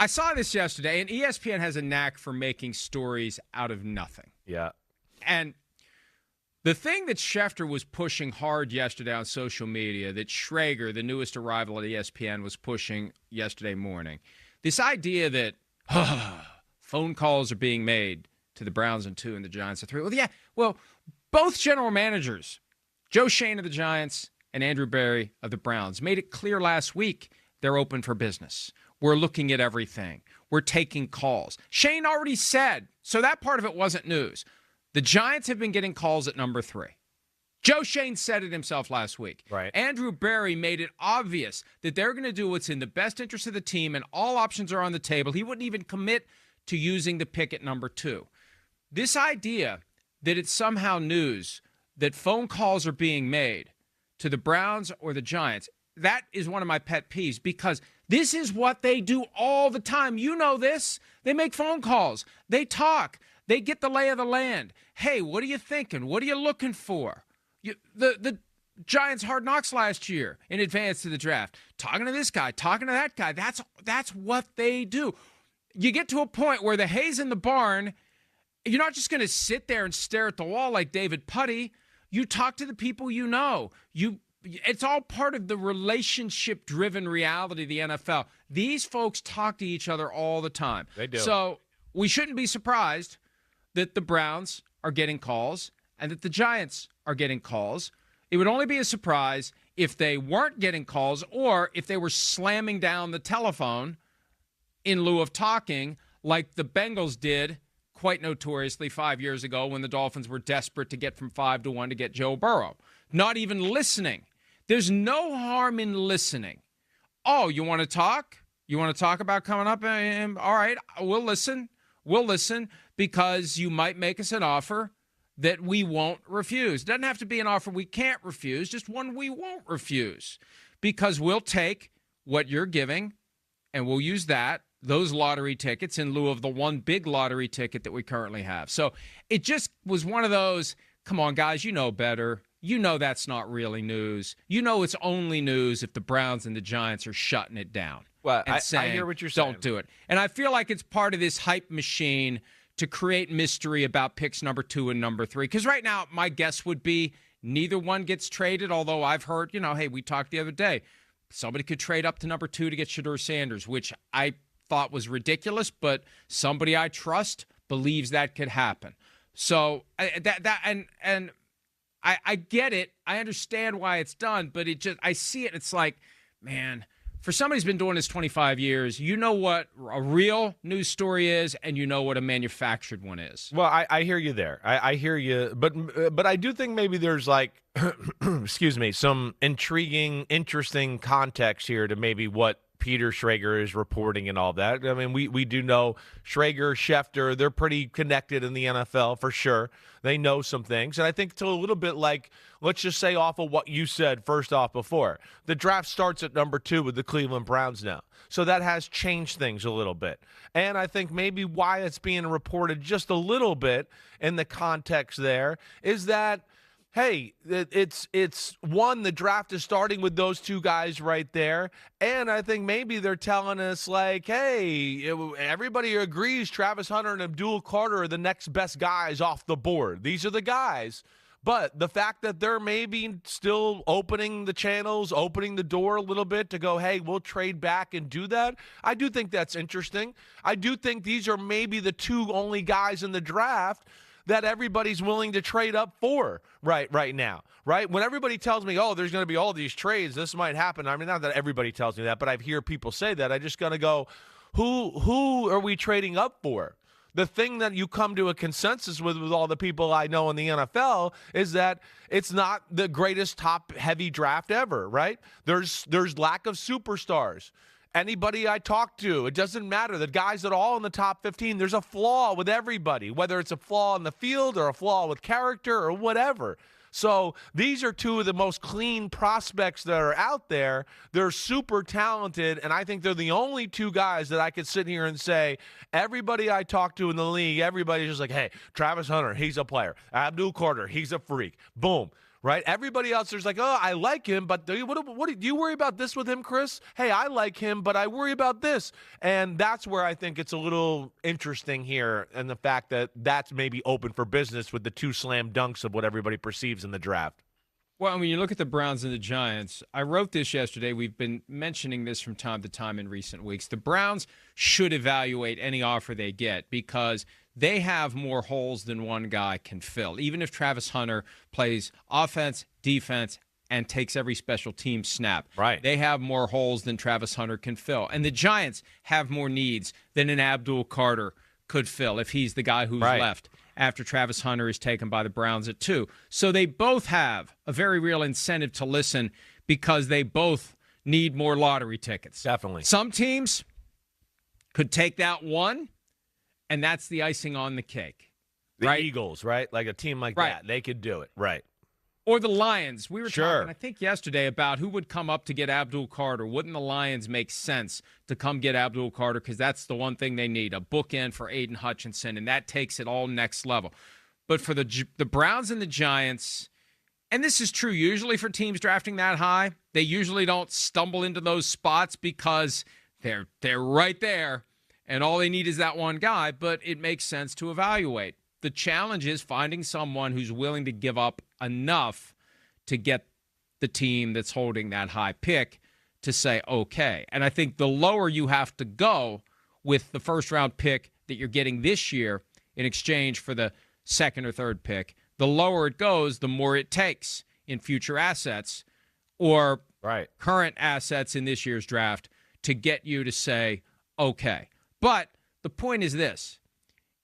I saw this yesterday, and ESPN has a knack for making stories out of nothing. Yeah. And the thing that Schefter was pushing hard yesterday on social media, that Schrager, the newest arrival at ESPN, was pushing yesterday morning, this idea that phone calls are being made to the Browns in 2 and the Giants in 3. Well, yeah, both general managers, Joe Schoen of the Giants and Andrew Berry of the Browns, made it clear last week they're open for business. We're looking at everything. We're taking calls. Schoen already said, so that part of it wasn't news. The Giants have been getting calls at number 3. Joe Schoen said it himself last week. Right. Andrew Berry made it obvious that they're going to do what's in the best interest of the team, and all options are on the table. He wouldn't even commit to using the pick at number 2. This idea that it's somehow news that phone calls are being made to the Browns or the Giants, that is one of my pet peeves, because this is what they do all the time. You know this. They make phone calls. They talk. They get the lay of the land. Hey, what are you thinking? What are you looking for? The Giants Hard Knocks last year in advance to the draft. Talking to this guy, talking to that guy. That's what they do. You get to a point where the hay's in the barn. You're not just going to sit there and stare at the wall like David Putty. You talk to the people you know. It's all part of the relationship-driven reality of the NFL. These folks talk to each other all the time. They do. So we shouldn't be surprised that the Browns are getting calls and that the Giants are getting calls. It would only be a surprise if they weren't getting calls or if they were slamming down the telephone in lieu of talking like the Bengals did quite notoriously 5 years ago when the Dolphins were desperate to get from 5-1 to get Joe Burrow. Not even listening. There's no harm in listening. Oh, you want to talk? You want to talk about coming up? All right, we'll listen. We'll listen because you might make us an offer that we won't refuse. It doesn't have to be an offer we can't refuse, just one we won't refuse, because we'll take what you're giving and we'll use those lottery tickets in lieu of the one big lottery ticket that we currently have. So it just was one of those, come on, guys, you know better. You know that's not really news. You know it's only news if the Browns and the Giants are shutting it down. Well, and I hear what you're saying. Don't do it. And I feel like it's part of this hype machine to create mystery about picks number 2 and number 3. Because right now, my guess would be neither one gets traded, although I've heard, hey, we talked the other day. Somebody could trade up to number 2 to get Shedeur Sanders, which I thought was ridiculous, but somebody I trust believes that could happen. So I get it. I understand why it's done, but I see it. It's like, man, for somebody who's been doing this 25 years, you know what a real news story is, and you know what a manufactured one is. Well, I hear you there. I hear you, but I do think maybe there's excuse me, some intriguing, interesting context here to maybe what Peter Schrager is reporting and all that. I mean, we do know Schrager, Schefter, they're pretty connected in the NFL for sure. They know some things. And I think it's a little bit like, let's just say off of what you said first off before. The draft starts at number 2 with the Cleveland Browns now. So that has changed things a little bit. And I think maybe why it's being reported just a little bit in the context there is that, hey, it's one, the draft is starting with those 2 guys right there. And I think maybe they're telling us like, hey, everybody agrees Travis Hunter and Abdul Carter are the next best guys off the board. These are the guys. But the fact that they're maybe still opening the channels, opening the door a little bit to go, hey, we'll trade back and do that, I do think that's interesting. I do think these are maybe the 2 only guys in the draft that everybody's willing to trade up for right now, right? When everybody tells me, oh, there's going to be all these trades, this might happen. I mean, not that everybody tells me that, but I hear people say that. I just got to go, who are we trading up for? The thing that you come to a consensus with all the people I know in the NFL is that it's not the greatest top-heavy draft ever, right? There's lack of superstars. Anybody I talk to, it doesn't matter. The guys that are all in the top 15, there's a flaw with everybody, whether it's a flaw in the field or a flaw with character or whatever. So these are 2 of the most clean prospects that are out there. They're super talented, and I think they're the only 2 guys that I could sit here and say, everybody I talk to in the league, everybody's just like, hey, Travis Hunter, he's a player. Abdul Carter, he's a freak. Boom. right? Everybody else there's like, oh, I like him, but do you worry about this with him, Chris? Hey, I like him, but I worry about this. And that's where I think it's a little interesting here, and the fact that that's maybe open for business with the two slam dunks of what everybody perceives in the draft. Well, when you look at the Browns and the Giants, I wrote this yesterday. We've been mentioning this from time to time in recent weeks. The Browns should evaluate any offer they get because they have more holes than one guy can fill. Even if Travis Hunter plays offense, defense, and takes every special team snap. Right. They have more holes than Travis Hunter can fill. And the Giants have more needs than an Abdul Carter could fill if he's the guy who's left after Travis Hunter is taken by the Browns at 2. So they both have a very real incentive to listen because they both need more lottery tickets. Definitely. Some teams could take that one, and that's the icing on the cake. The Eagles, right? Like a team like Right. that, they could do it. Right. Or the Lions. We were Sure. talking, I think, yesterday about who would come up to get Abdul Carter. Wouldn't the Lions make sense to come get Abdul Carter? Because that's the one thing they need, a bookend for Aiden Hutchinson, and that takes it all next level. But for the Browns and the Giants, and this is true usually for teams drafting that high, they usually don't stumble into those spots because they're right there, and all they need is that one guy, but it makes sense to evaluate. The challenge is finding someone who's willing to give up enough to get the team that's holding that high pick to say, okay. And I think the lower you have to go with the first-round pick that you're getting this year in exchange for the second or third pick, the lower it goes, the more it takes in future assets or current assets in this year's draft to get you to say, okay. But the point is this.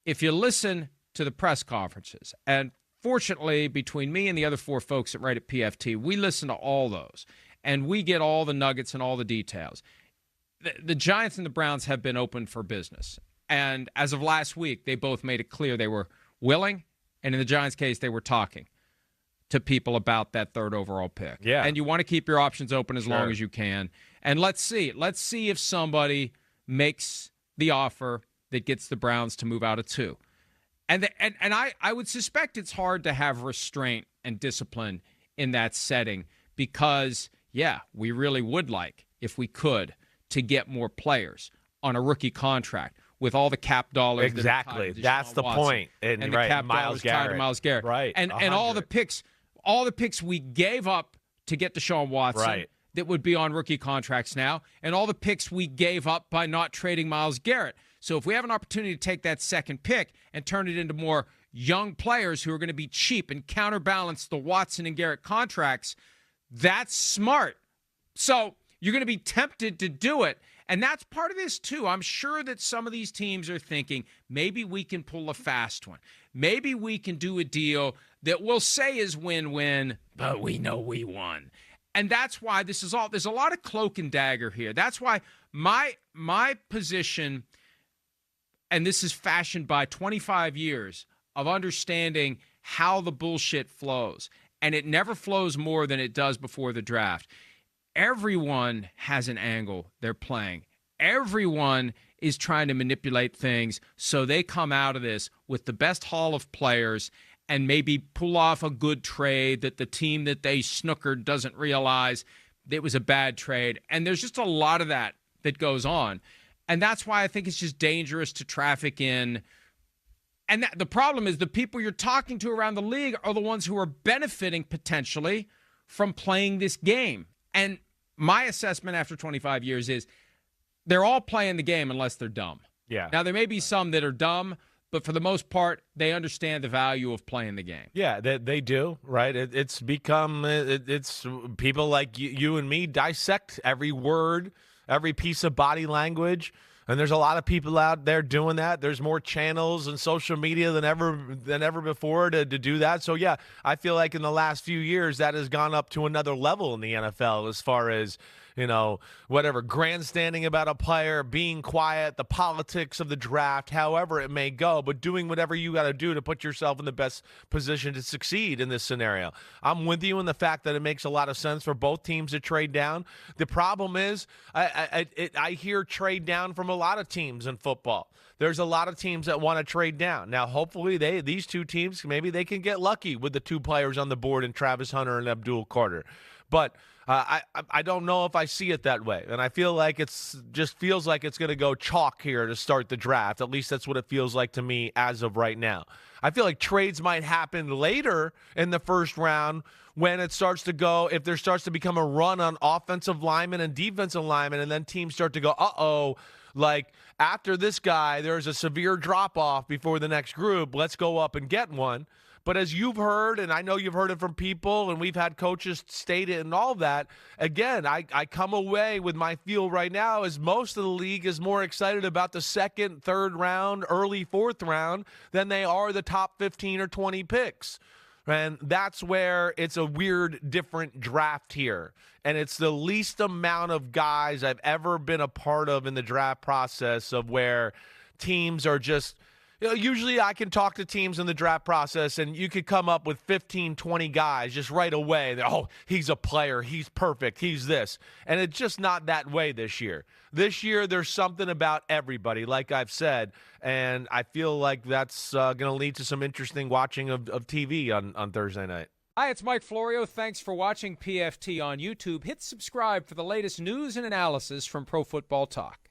If you listen to the press conferences, and fortunately, between me and the other 4 folks that write at PFT, we listen to all those, and we get all the nuggets and all the details. The Giants and the Browns have been open for business, and as of last week, they both made it clear they were willing, and in the Giants' case, they were talking to people about that third overall pick. Yeah. And you want to keep your options open as long as you can. And let's see. Let's see if somebody makes the offer that gets the Browns to move out of 2. And I would suspect it's hard to have restraint and discipline in that setting because, yeah, we really would like, if we could, to get more players on a rookie contract with all the cap dollars. Exactly. That's the point. And the cap dollars tied to Myles Garrett. Right. And all the picks we gave up to get Deshaun Watson that would be on rookie contracts now, and all the picks we gave up by not trading Myles Garrett. So if we have an opportunity to take that second pick and turn it into more young players who are going to be cheap and counterbalance the Watson and Garrett contracts, that's smart. So you're going to be tempted to do it. And that's part of this, too. I'm sure that some of these teams are thinking, maybe we can pull a fast one. Maybe we can do a deal that we'll say is win-win, but we know we won. And that's why this is all, there's a lot of cloak and dagger here. That's why my position, and this is fashioned by 25 years of understanding how the bullshit flows, and it never flows more than it does before the draft. Everyone has an angle they're playing. Everyone is trying to manipulate things so they come out of this with the best haul of players and maybe pull off a good trade that the team that they snookered doesn't realize it was a bad trade. And there's just a lot of that goes on. And that's why I think it's just dangerous to traffic in. And the problem is the people you're talking to around the league are the ones who are benefiting potentially from playing this game. And my assessment after 25 years is they're all playing the game unless they're dumb. Yeah. Now, there may be some that are dumb, but for the most part, they understand the value of playing the game. Yeah, they do, right? It's become, it's people like you and me dissect every word, every piece of body language. And there's a lot of people out there doing that. There's more channels and social media than ever before to do that. So, yeah, I feel like in the last few years that has gone up to another level in the NFL as far as, whatever, grandstanding about a player, being quiet, the politics of the draft, however it may go, but doing whatever you got to do to put yourself in the best position to succeed in this scenario. I'm with you in the fact that it makes a lot of sense for both teams to trade down. The problem is I hear trade down from a lot of teams in football. There's a lot of teams that want to trade down. Now, hopefully these two teams, maybe they can get lucky with the two players on the board in Travis Hunter and Abdul Carter. But I don't know if I see it that way. And I feel like feels like it's going to go chalk here to start the draft. At least that's what it feels like to me as of right now. I feel like trades might happen later in the first round when it starts to go, if there starts to become a run on offensive linemen and defensive linemen, and then teams start to go, like after this guy, there's a severe drop-off before the next group. Let's go up and get one. But as you've heard, and I know you've heard it from people, and we've had coaches state it and all that, again, I come away with my feel right now is most of the league is more excited about the second, third round, early fourth round than they are the top 15 or 20 picks. And that's where it's a weird, different draft here. And it's the least amount of guys I've ever been a part of in the draft process of where teams are just, usually I can talk to teams in the draft process and you could come up with 15, 20 guys just right away. Oh, he's a player. He's perfect. He's this. And it's just not that way this year. This year, there's something about everybody, like I've said, and I feel like that's going to lead to some interesting watching of TV on Thursday night. Hi, it's Mike Florio. Thanks for watching PFT on YouTube. Hit subscribe for the latest news and analysis from Pro Football Talk.